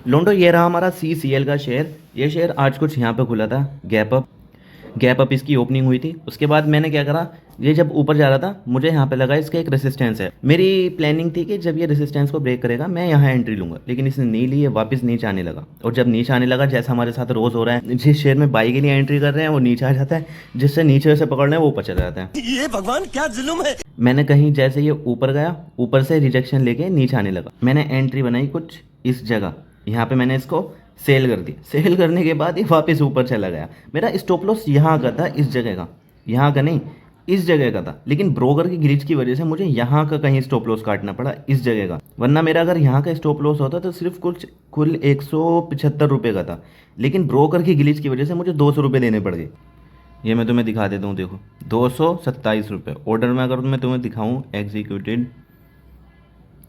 लोंडो ये रहा हमारा CCL का शेयर। ये शेयर आज कुछ यहाँ पे खुला था, गैप अप इसकी ओपनिंग हुई थी। उसके बाद मैंने क्या करा, ये जब ऊपर जा रहा था मुझे यहाँ पे लगा इसका एक रेसिस्टेंस है। मेरी प्लानिंग थी कि जब ये रेसिस्टेंस को ब्रेक करेगा मैं यहाँ एंट्री लूँगा, लेकिन इसने नहीं ली, ये वापस नीचे आने लगा। और जब नीचे आने लगा, जैसा हमारे साथ रोज़ हो रहा है, जिस शेयर में बाई के लिए एंट्री कर रहे हैं वो नीचे आ जाता है, जिससे नीचे से पकड़ रहे हैं वो ऊपर चला जाता है। ये भगवान क्या जुल्म है। मैंने कहीं जैसे ये ऊपर गया, ऊपर से रिजेक्शन लेके नीचे आने लगा। मैंने एंट्री बनाई कुछ इस जगह, यहाँ पे मैंने इसको सेल कर दी। सेल करने के बाद ये वापस ऊपर चला गया। मेरा स्टॉप लॉस यहाँ का था, इस जगह का, यहाँ का नहीं, इस जगह का था। लेकिन ब्रोकर की ग्लिच की वजह से मुझे यहाँ का कहीं स्टॉप लॉस काटना पड़ा, इस जगह का। वरना मेरा अगर यहाँ का स्टॉप लॉस होता तो सिर्फ कुल 175 रुपये का था। लेकिन ब्रोकर की ग्लिच की वजह से मुझे 200 रुपये देने पड़ गए। ये मैं तुम्हें दिखा देता हूँ, देखो 227 रुपये। ऑर्डर में अगर मैं तुम्हें दिखाऊँ एग्जीक्यूटेड,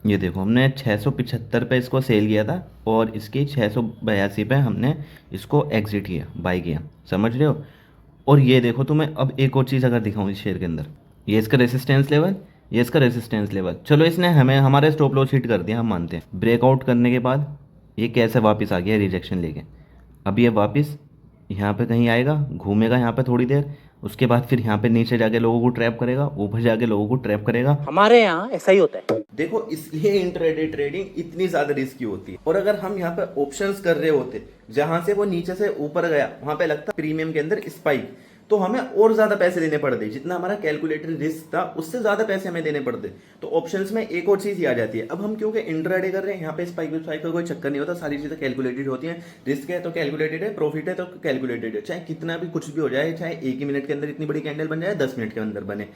ये देखो हमने 675 पे इसको सेल किया था और इसकी 682 पे हमने इसको एग्जिट किया, बाई किया। समझ रहे हो। और ये देखो तुम्हें अब एक और चीज़ अगर दिखाऊँ इस शेयर के अंदर, ये इसका रेसिस्टेंस लेवल, ये इसका रेसिस्टेंस लेवल। चलो इसने हमें हमारे स्टॉप लॉस हिट कर दिया, हम मानते हैं। ब्रेकआउट करने के बाद ये कैसे वापस आ गया रिजेक्शन लेके। अब ये वापस यहाँ पे कहीं आएगा, घूमेगा यहाँ पे थोड़ी देर, उसके बाद फिर यहाँ पे नीचे जाके लोगों को ट्रैप करेगा, ऊपर जाके लोगों को ट्रैप करेगा। हमारे यहाँ ऐसा ही होता है। देखो इसलिए इंट्राडे ट्रेडिंग इतनी ज्यादा रिस्की होती है। और अगर हम यहाँ पे ऑप्शंस कर रहे होते, जहां से वो नीचे से ऊपर गया वहां पे लगता प्रीमियम के अंदर स्पाइक, तो हमें और ज्यादा पैसे देने पड़ते। जितना हमारा कैलकुलेटेड रिस्क था उससे ज्यादा पैसे हमें देने पड़ते। तो ऑप्शंस में एक और चीज ही आ जाती है। अब हम क्योंकि इंट्राडे कर रहे हैं, यहाँ पे स्पाइक का कोई चक्कर नहीं होता, सारी चीजें कैलकुलेटेड होती हैं। रिस्क है तो कैलकुलेटेड है, प्रॉफिट है तो कैलकुलेटेड है। चाहे कितना भी कुछ भी हो जाए, चाहे एक ही मिनट के अंदर इतनी बड़ी कैंडल बन जाए, 10 मिनट के अंदर बने,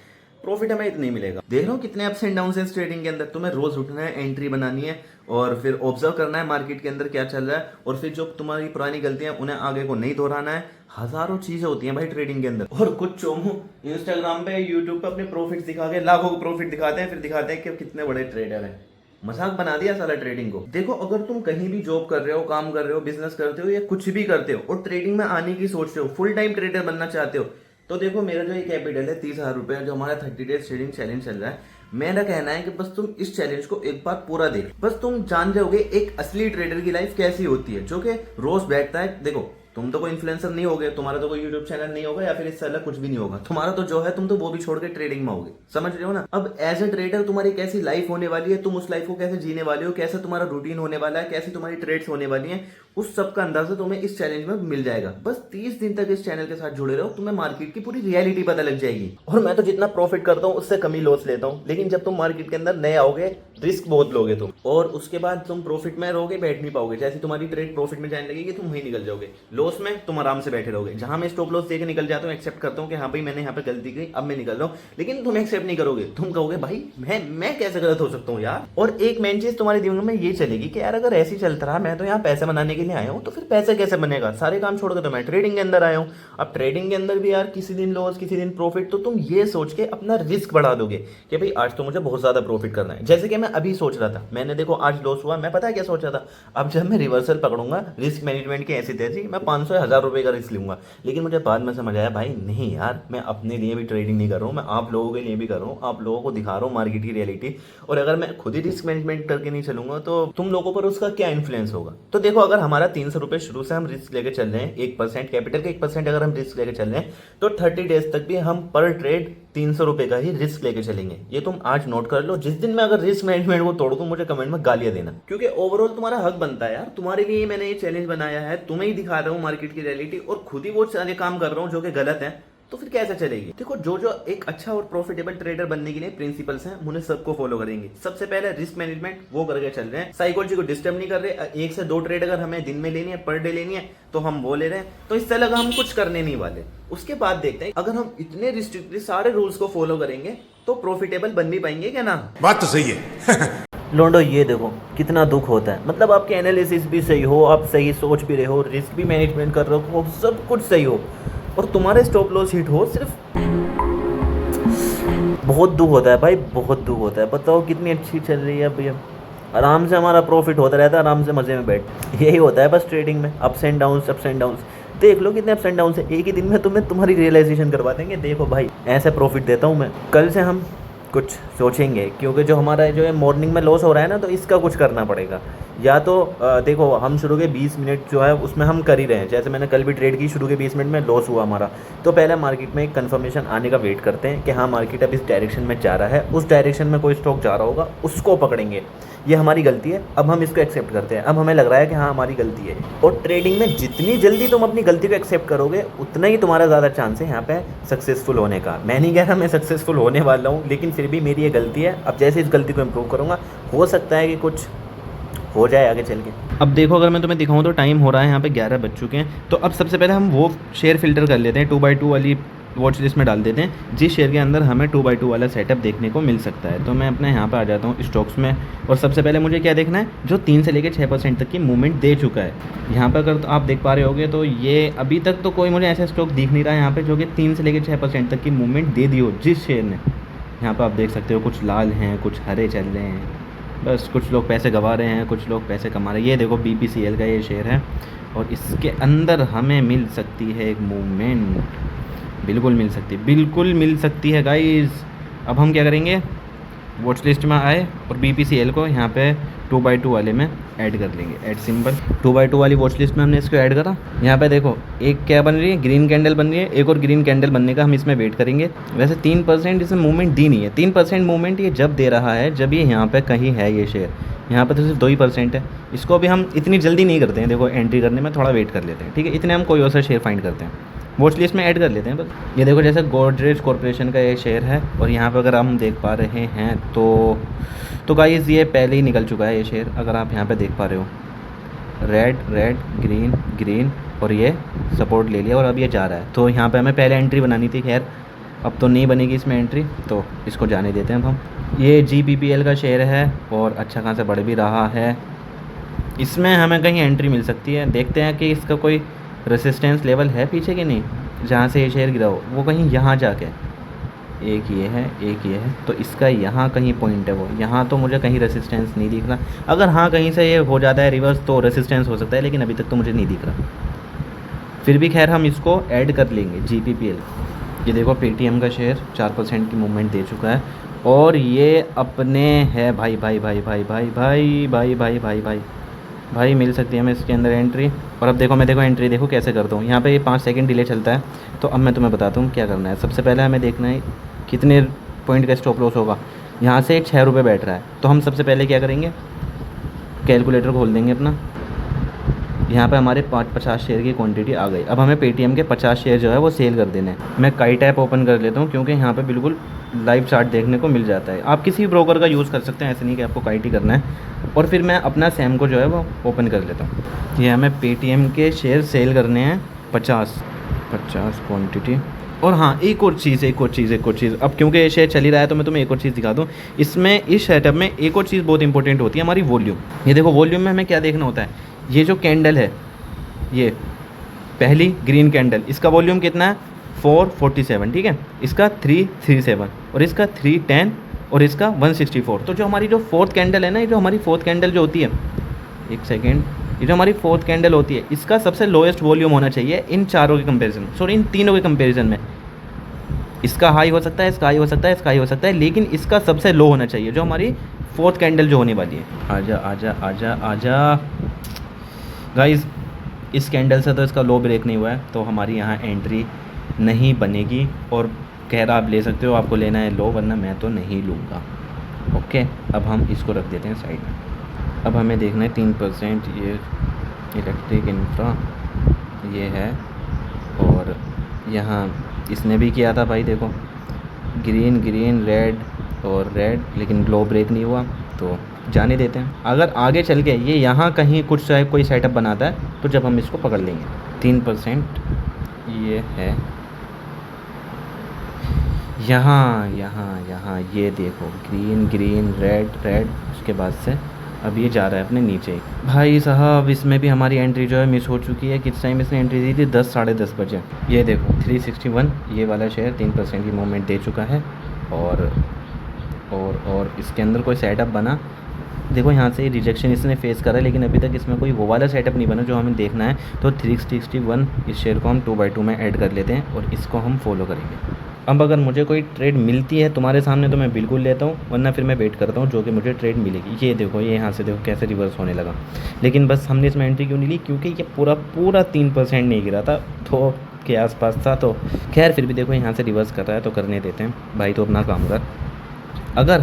प्रॉफिट हमें इतना ही मिलेगा। देख रहे हो कितने अप्स एंड डाउन है इस ट्रेडिंग के अंदर। तुम्हें रोज उठना है, एंट्री बनानी है और फिर ऑब्जर्व करना है मार्केट के अंदर क्या चल रहा है, और फिर जो तुम्हारी पुरानी गलतियां उन्हें आगे को नहीं दोहराना है। हजारों चीजें होती हैं भाई ट्रेडिंग के अंदर। और कुछ चोमू इंस्टाग्राम पे, यूट्यूब पे अपने प्रॉफिट दिखा के लाखों को प्रॉफिट दिखाते हैं, फिर दिखाते हैं कि कितने बड़े ट्रेडर हैं। मजाक बना दिया सारा ट्रेडिंग को। देखो अगर तुम कहीं भी जॉब कर रहे हो, काम कर रहे हो, बिजनेस करते हो या कुछ भी करते हो और ट्रेडिंग में आने की सोच रहे हो, फुल टाइम ट्रेडर बनना चाहते हो, तो देखो मेरा जो ये कैपिटल है 30,000 रुपए, जो हमारा 30 डेज ट्रेडिंग चैलेंज चल रहा है, मेरा कहना है कि बस तुम इस चैलेंज को एक बार पूरा देख, बस तुम जान जाओगे एक असली ट्रेडर की लाइफ कैसी होती है, जो कि रोज बैठता है। देखो तुम तो कोई इन्फ्लुएंसर नहीं होगे, तुम्हारा तो कोई यूट्यूब चैनल नहीं होगा या फिर इससे अलग कुछ भी नहीं होगा। तुम्हारा तो जो है तुम तो वो भी छोड़ के ट्रेडिंग में होगे। समझ रहे हो ना। अब एज ए ट्रेडर तुम्हारी कैसी लाइफ होने वाली है, तुम उस लाइफ को कैसे जीने वाले हो, कैसे तुम्हारा रूटीन होने वाला है, कैसी तुम्हारी ट्रेड्स होने वाली हैं, उस सब का अंदाजा तुम्हें इस चैलेंज में मिल जाएगा। बस 30 दिन तक इस चैनल के साथ जुड़े रहो, तुम्हें मार्केट की पूरी रियलिटी पता लग जाएगी। और मैं तो जितना प्रॉफिट करता हूँ उससे कम ही लॉस लेता हूँ, लेकिन जब तुम मार्केट के अंदर नए आओगे रिस्क बहुत लोगे तुम, और उसके बाद तुम प्रॉफिट में रहोगे, बैठ नहीं पाओगे। जैसे तुम्हारी ट्रेड प्रॉफिट में जाने लगेगी तुम वहीं निकल जाओगे, लॉस में तुम आराम से बैठे रहोगे। जहां मैं स्टॉप लॉस देके निकल जाता हूँ, एक्सेप्ट करता हूँ कि हाँ भाई मैंने यहाँ पे गलती की, अब मैं निकल रहा हूँ, लेकिन तुम एक्सेप्ट नहीं करोगे। तुम कहोगे भाई मैं कैसे गलत हो सकता हूँ यार। और एक मेन चीज तुम्हारे दिमाग में ये चलेगी कि यार अगर ऐसे ही चलता रहा, मैं तो यहाँ पैसे बनाने के लिए आया हूँ, तो फिर पैसे कैसे बनेगा। सारे काम छोड़ के तो मैं ट्रेडिंग के अंदर आया हूँ। अब ट्रेडिंग के अंदर भी यार किसी दिन लॉस किसी दिन प्रॉफिट, तो तुम ये सोच के अपना रिस्क बढ़ा दोगे कि भाई आज तो मुझे बहुत ज्यादा प्रॉफिट करना है। जैसे कि मैं अभी सोच रहा था, मैंने देखो आज लॉस हुआ, मैं पता है क्या सोच रहा था, अब जब मैं रिवर्सल पकड़ूंगा रिस्क मैनेजमेंट की ऐसी तैसी, मैं 500-1000 रुपए का रिस्क लूंगा। लेकिन मुझे बाद में समझ आया भाई नहीं यार, मैं अपने लिए भी ट्रेडिंग नहीं कर रहा हूँ, मैं आप लोगों के लिए भी कर रहा हूँ, आप लोगों को दिखा रहा हूँ मार्केट की रियलिटी। और अगर मैं खुद ही रिस्क मैनेजमेंट करके नहीं चलूंगा तो तुम लोगों पर उसका क्या इन्फ्लुएंस होगा। तो देखो अगर हमारा 300 रुपए शुरू से हम रिस्क लेके चल रहे हैं, 1% कैपिटल के 1% अगर हम रिस्क लेके चल रहे हैं, तो 30 डेज तक भी हम पर ट्रेड 300 रुपए का ही रिस्क लेके चलेंगे। ये तुम आज नोट कर लो। जिस दिन मैं अगर रिस्क मैनेजमेंट को तोड़ दूं, मुझे कमेंट में गालियां देना, क्योंकि ओवरऑल तुम्हारा हक बनता है यार। तुम्हारे लिए मैंने ये चैलेंज बनाया है, तुम्हें ही दिखा रहा हूँ मार्केट की रियलिटी, और खुद ही वो सारे काम कर रहा हूँ जो कि गलत है, तो फिर कैसे चलेगी। देखो जो जो एक अच्छा और प्रॉफिटेबल ट्रेडर बनने के लिए प्रिंसिपल्स हैं, उन्हें सबको फॉलो करेंगे। सबसे पहले रिस्क मैनेजमेंट वो करके चल रहे हैं, साइकोलॉजी को डिस्टर्ब नहीं कर रहे। 1 से 2 ट्रेड अगर हमें दिन में लेनी है, पर डे लेनी है, तो हम वो ले रहे हैं। तो इससे अलग हम कुछ करने नहीं वाले। उसके बाद देखते हैं अगर हम इतने रिस्ट्रिक्टली सारे रूल्स को फॉलो करेंगे तो प्रॉफिटेबल बन भी पाएंगे क्या ना। बात तो सही है। लोंडो ये देखो कितना दुख होता है। मतलब आपके एनालिसिस भी सही हो, आप सही सोच भी रहे हो, रिस्क भी मैनेजमेंट कर रहे हो, सब कुछ सही हो, और तुम्हारे स्टॉप लॉस हिट हो सिर्फ। बहुत दुख होता है भाई, बहुत दुख होता है। बताओ कितनी अच्छी चल रही है भैया, आराम से हमारा प्रॉफिट होता रहता है, आराम से मजे में बैठ। यही होता है बस ट्रेडिंग में, ups and downs, ups and downs. देख लो कितने अप्स एंड डाउन्स है, एक ही दिन में तुम्हें तुम्हारी रियलाइजेशन करवा देंगे। देखो भाई ऐसे प्रॉफिट देता हूँ मैं। कल से हम कुछ सोचेंगे, क्योंकि जो हमारा जो है मॉर्निंग में लॉस हो रहा है ना, तो इसका कुछ करना पड़ेगा। या तो देखो हम शुरू के 20 मिनट जो है उसमें हम कर ही रहे हैं, जैसे मैंने कल भी ट्रेड की, शुरू के 20 मिनट में लॉस हुआ हमारा, तो पहले मार्केट में एक कन्फर्मेशन आने का वेट करते हैं कि हाँ मार्केट अब इस डायरेक्शन में जा रहा है, उस डायरेक्शन में कोई स्टॉक जा रहा होगा, उसको पकड़ेंगे। ये हमारी गलती है, अब हम इसको एक्सेप्ट करते हैं, अब हमें लग रहा है कि हाँ हमारी गलती है। और ट्रेडिंग में जितनी जल्दी तुम अपनी गलती को एक्सेप्ट करोगे उतना ही तुम्हारा ज़्यादा चांस है यहाँ पे सक्सेसफुल होने का। मैं नहीं कह रहा मैं सक्सेसफुल होने वाला हूँ, लेकिन फिर भी मेरी ये गलती है। अब जैसे इस गलती को इम्प्रूव करूँगा, हो सकता है कि कुछ हो जाए आगे चल के। अब देखो अगर मैं तुम्हें दिखाऊँ तो टाइम हो रहा है यहाँ पे 11 बज चुके हैं। तो अब सबसे पहले हम वो शेयर फिल्टर कर लेते हैं, 2x2 वाली वॉच लिस्ट में डाल देते हैं जिस शेयर के अंदर हमें 2x2 वाला सेटअप देखने को मिल सकता है। तो मैं अपने यहाँ पे आ जाता हूँ स्टॉक्स में, और सबसे पहले मुझे क्या देखना है, जो 3 से लेकर 6% तक की मूवमेंट दे चुका है। यहाँ पर अगर आप देख पा रहे होगे तो ये अभी तक तो कोई मुझे ऐसा स्टॉक दिख नहीं रहा है यहाँ पे जो कि 3 से लेकर 6% तक की मूवमेंट दे दी हो जिस शेयर ने। यहाँ पर आप देख सकते हो कुछ लाल हैं, कुछ हरे चल रहे हैं, बस कुछ लोग पैसे गंवा रहे हैं, कुछ लोग पैसे कमा रहे हैं। ये देखो BPCL का ये शेयर है और इसके अंदर हमें मिल सकती है एक मूवमेंट, बिल्कुल मिल सकती है, बिल्कुल मिल सकती है गाइस। अब हम क्या करेंगे, वॉच लिस्ट में आए और BPCL को यहाँ पे 2x2 वाले में ऐड कर लेंगे, ऐड सिंबल 2x2 वाली वॉच लिस्ट में हमने इसको ऐड करा। यहाँ पे देखो एक क्या बन रही है, ग्रीन कैंडल बन रही है, एक और ग्रीन कैंडल बनने का हम इसमें वेट करेंगे। वैसे 3% इसमें मूवमेंट दी नहीं है, 3% मूवमेंट ये जब दे रहा है जब ये यहाँ पे कहीं है ये शेयर, यहाँ पे तो सिर्फ 2% है। इसको अभी हम इतनी जल्दी नहीं करते हैं, देखो एंट्री करने में थोड़ा वेट कर लेते हैं, ठीक है। इतने हम कोई और सा शेयर फाइंड करते हैं, वॉच लिस्ट में ऐड कर लेते हैं बस। ये देखो जैसे गोदरेज कॉर्पोरेशन का ये शेयर है और यहाँ पे अगर हम देख पा रहे हैं तो गाइस ये पहले ही निकल चुका है ये शेयर। अगर आप यहाँ पे देख पा रहे हो, रेड रेड ग्रीन ग्रीन, और ये सपोर्ट ले लिया और अब ये जा रहा है। तो यहाँ पे हमें पहले एंट्री बनानी थी, खैर अब तो नहीं बनेगी इसमें एंट्री, तो इसको जाने देते हैं अब हम। ये GPPL का शेयर है और अच्छा खासा बढ़ भी रहा है, इसमें हमें कहीं एंट्री मिल सकती है। देखते हैं कि इसका कोई रेसिस्टेंस लेवल है पीछे कि नहीं, जहाँ से ये शेयर गिरा हो वो कहीं यहाँ जाके, एक ये है एक ये है, तो इसका यहाँ कहीं पॉइंट है वो, यहाँ तो मुझे कहीं रेसिस्टेंस नहीं दिख रहा। अगर हाँ कहीं से ये हो जाता है रिवर्स तो रेसिस्टेंस हो सकता है, लेकिन अभी तक तो मुझे नहीं दिख रहा। फिर भी खैर हम इसको ऐड कर लेंगे GPPL। ये देखो पेटीएम का शेयर 4% की मूवमेंट दे चुका है और ये अपने है भाई भाई भाई भाई भाई भाई भाई भाई भाई भाई भाई मिल सकती है हमें इसके अंदर एंट्री। और अब देखो मैं एंट्री देखो कैसे करता हूँ, यहाँ पे ये 5 सेकंड डिले चलता है। तो अब मैं तुम्हें बताता हूँ क्या करना है। सबसे पहले हमें देखना है कितने पॉइंट का स्टॉप लॉस होगा। यहाँ से 6 रुपये बैठ रहा है, तो हम सबसे पहले क्या करेंगे, कैलकुलेटर खोल देंगे अपना। यहाँ पे हमारे 50 शेयर की क्वांटिटी आ गई। अब हमें पेटीएम के 50 शेयर जो है वो सेल कर देने हैं। मैं काइट ऐप ओपन कर लेता हूँ क्योंकि यहाँ पे बिल्कुल लाइव चार्ट देखने को मिल जाता है। आप किसी भी ब्रोकर का यूज़ कर सकते हैं, ऐसे नहीं कि आपको काइट ही करना है। और फिर मैं अपना सैम को जो है वो ओपन कर लेता हूँ। ये हमें पेटीएम के शेयर सेल करने हैं 50 क्वान्टिटी। और हाँ एक और चीज़ अब क्योंकि ये शेयर चल ही रहा है तो मैं तुम्हें एक और चीज़ दिखा दूँ। इसमें इस सेटअप में एक और चीज़ बहुत इंपॉर्टेंट होती है, हमारी वॉल्यूम। ये देखो वॉल्यूम में हमें क्या देखना होता है, ये जो कैंडल है ये पहली ग्रीन कैंडल, इसका वॉल्यूम कितना है 447, ठीक है। इसका 337 और इसका 310 और इसका 164। तो जो हमारी जो फोर्थ कैंडल है ना, ये जो हमारी फोर्थ कैंडल जो होती है, एक सेकेंड, ये जो हमारी फोर्थ कैंडल होती है इसका सबसे लोएस्ट वॉल्यूम होना चाहिए इन चारों के कंपैरिजन, सॉरी इन तीनों के कंपैरिजन में। इसका हाई हो सकता है, इसका हाई हो सकता है, इसका हाई हो सकता है, लेकिन इसका सबसे लो होना चाहिए जो हमारी फोर्थ कैंडल जो होने वाली है। आजा आजा आजा आजा गाइस, इस कैंडल से तो इसका लो ब्रेक नहीं हुआ है तो हमारी यहाँ एंट्री नहीं बनेगी। और खैर आप ले सकते हो, आपको लेना है लो, वरना मैं तो नहीं लूँगा। ओके अब हम इसको रख देते हैं साइड में। अब हमें देखना है 3% ये इलेक्ट्रिक इंफ्रा ये है, और यहाँ इसने भी किया था भाई, देखो ग्रीन ग्रीन रेड और रेड, लेकिन लो ब्रेक नहीं हुआ तो जाने देते हैं। अगर आगे चल के ये यहाँ कहीं कुछ चाहे कोई सेटअप बनाता है तो जब हम इसको पकड़ लेंगे। 3% ये है यहाँ यहाँ यहाँ, ये देखो ग्रीन ग्रीन रेड रेड, उसके बाद से अब ये जा रहा है अपने नीचे। भाई साहब इसमें भी हमारी एंट्री जो है मिस हो चुकी है। किस टाइम इसने एंट्री दी थी, 10 साढ़े 10 बजे। ये देखो 361 ये वाला शेयर 3% की मूवमेंट दे चुका है। और इसके अंदर कोई सेटअप बना, देखो यहाँ से रिजेक्शन इसने फेस करा, लेकिन अभी तक इसमें कोई वो वाला सेटअप नहीं बना जो हमें देखना है। तो 361 इस शेयर को हम 2x2 में ऐड कर लेते हैं और इसको हम फॉलो करेंगे। अब अगर मुझे कोई ट्रेड मिलती है तुम्हारे सामने तो मैं बिल्कुल लेता हूँ, वरना फिर मैं वेट करता हूँ जो कि मुझे ट्रेड मिलेगी। ये देखो, ये यहाँ से देखो कैसे रिवर्स होने लगा। लेकिन बस हमने इसमें एंट्री क्यों नहीं ली, क्योंकि ये पूरा 3% नहीं गिरा था, तो के आसपास था। तो खैर फिर भी देखो यहाँ से रिवर्स कर रहा है तो करने देते हैं भाई, तो अपना काम कर। अगर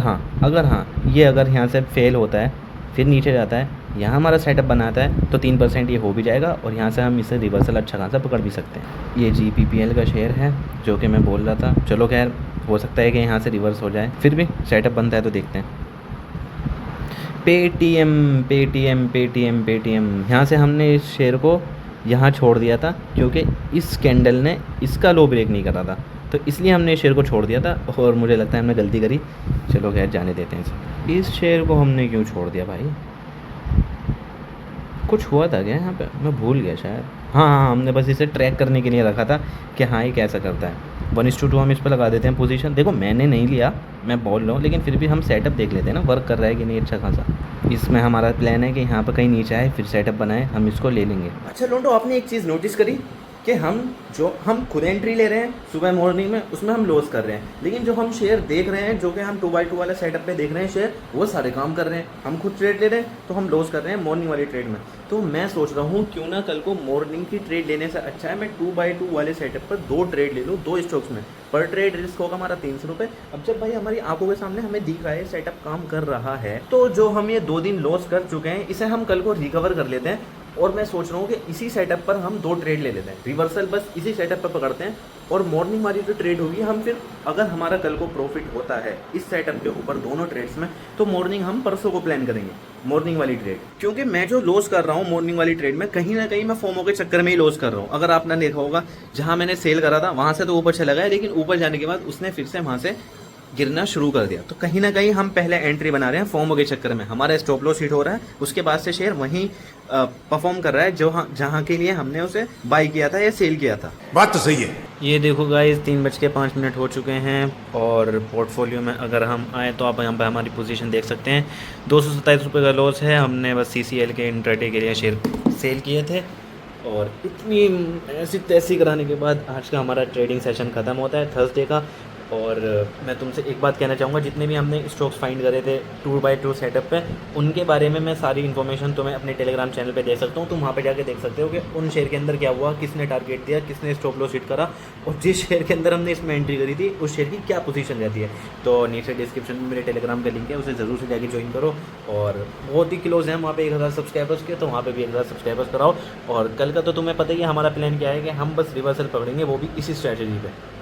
हाँ ये अगर यहाँ से फेल होता है फिर नीचे जाता है, यहाँ हमारा सेटअप बनाता है तो 3% ये हो भी जाएगा और यहाँ से हम इसे रिवर्सल अच्छा खासा पकड़ भी सकते हैं। ये GPPL का शेयर है जो कि मैं बोल रहा था। चलो खैर, हो सकता है कि यहाँ से रिवर्स हो जाए, फिर भी सेटअप बनता है तो देखते हैं। पेटीएम यहाँ से हमने इस शेयर को यहाँ छोड़ दिया था क्योंकि इस कैंडल ने इसका लो ब्रेक नहीं करा था, तो इसलिए हमने इस शेयर को छोड़ दिया था और मुझे लगता है हमने गलती करी। चलो खैर जाने देते हैं इसे। इस शेयर को हमने क्यों छोड़ दिया भाई, कुछ हुआ था क्या यहाँ पे, मैं भूल गया शायद। हाँ, हमने बस इसे ट्रैक करने के लिए रखा था कि हाँ ये कैसा करता है। 1:2 हम इस पर लगा देते हैं पोजीशन। देखो मैंने नहीं लिया, मैं बोल रहा हूँ, लेकिन फिर भी हम सेटअप देख लेते हैं ना, वर्क कर रहा है कि नहीं अच्छा खासा। इसमें हमारा प्लान है कि यहाँ पर कहीं नीचे आए फिर सेटअप बनाए, हम इसको ले लेंगे। अच्छा लोंडो, आपने एक चीज़ नोटिस करी कि हम खुद एंट्री ले रहे हैं सुबह मॉर्निंग में, उसमें हम लॉस कर रहे हैं, लेकिन जो हम शेयर देख रहे हैं, जो कि हम 2x2 वाले सेटअप पे देख रहे हैं शेयर, वो सारे काम कर रहे हैं। हम खुद ट्रेड ले रहे हैं तो हम लॉस कर रहे हैं मॉर्निंग वाली ट्रेड में। तो मैं सोच रहा हूँ क्यों ना कल को मॉर्निंग की ट्रेड लेने से अच्छा है मैं 2x2 वाले सेटअप पर 2 ट्रेड ले लूँ, 2 स्टॉक्स में। पर ट्रेड रिस्क होगा हमारा 300 रुपये। अब जब भाई हमारी आंखों के सामने हमें दिख रहा है सेटअप काम कर रहा है, तो जो हम ये 2 दिन लॉस कर चुके हैं इसे हम कल को रिकवर कर लेते हैं। और मैं सोच रहा हूँ कि इसी सेटअप पर हम 2 ट्रेड ले लेते हैं, रिवर्सल बस इसी सेटअप पर पकड़ते हैं। और मॉर्निंग वाली जो ट्रेड होगी, हम फिर अगर हमारा कल को प्रॉफिट होता है इस सेटअप के ऊपर दोनों ट्रेड्स में, तो मॉर्निंग हम परसों को प्लान करेंगे मॉर्निंग वाली ट्रेड। क्योंकि मैं जो लॉस कर रहा हूँ मॉर्निंग वाली ट्रेड में, कहीं ना कहीं मैं फोमो के चक्कर में ही लॉस कर रहा हूँ। अगर आपने देखा होगा, जहाँ मैंने सेल करा था वहाँ से तो ऊपर चला गया, लेकिन ऊपर जाने के बाद उसने फिर से वहाँ से गिरना शुरू कर दिया। तो कहीं ना कहीं हम पहले एंट्री बना रहे हैं फोमो के चक्कर में, हमारा स्टॉप लॉस हिट हो रहा है, उसके बाद से शेयर वहीं परफॉर्म कर रहा है जो जहाँ के लिए हमने उसे बाई किया था या सेल किया था। बात तो सही है। ये देखो गाइस, 3:05 हो चुके हैं और पोर्टफोलियो में अगर हम आए तो आप यहाँ पर हमारी पोजीशन देख सकते हैं। 227 रुपये का लॉस है। हमने बस CCL के इंट्राडे के लिए शेयर सेल किए थे और इतनी ऐसी तैसी कराने के बाद आज का हमारा ट्रेडिंग सेशन ख़त्म होता है थर्सडे का। और मैं तुमसे एक बात कहना चाहूँगा, जितने भी हमने स्टॉक्स फाइंड करे थे 2x2 सेटअप पे, उनके बारे में मैं सारी इन्फॉर्मेशन तुम्हें अपने टेलीग्राम चैनल पे दे सकता हूँ। तुम वहाँ पे जाके देख सकते हो कि उन शेयर के अंदर क्या हुआ, किसने टारगेट दिया, किसने स्टॉप लॉस हिट करा, और जिस शेयर के अंदर हमने इसमें एंट्री करी थी उस शेयर की क्या पोजीशन रहती है। तो नीचे डिस्क्रिप्शन में मेरे टेलीग्राम का लिंक है, उसे ज़रूर से जाके ज्वाइन करो। और बहुत ही क्लोज है वहाँ पे 1000 सब्सक्राइबर्स के, तो वहाँ पे भी 1000 सब्सक्राइबर्स कराओ। और कल का तो तुम्हें पता ही है हमारा प्लान क्या है कि हम बस रिवर्सल पकड़ेंगे, वो भी इसी स्ट्रैटेजी पे।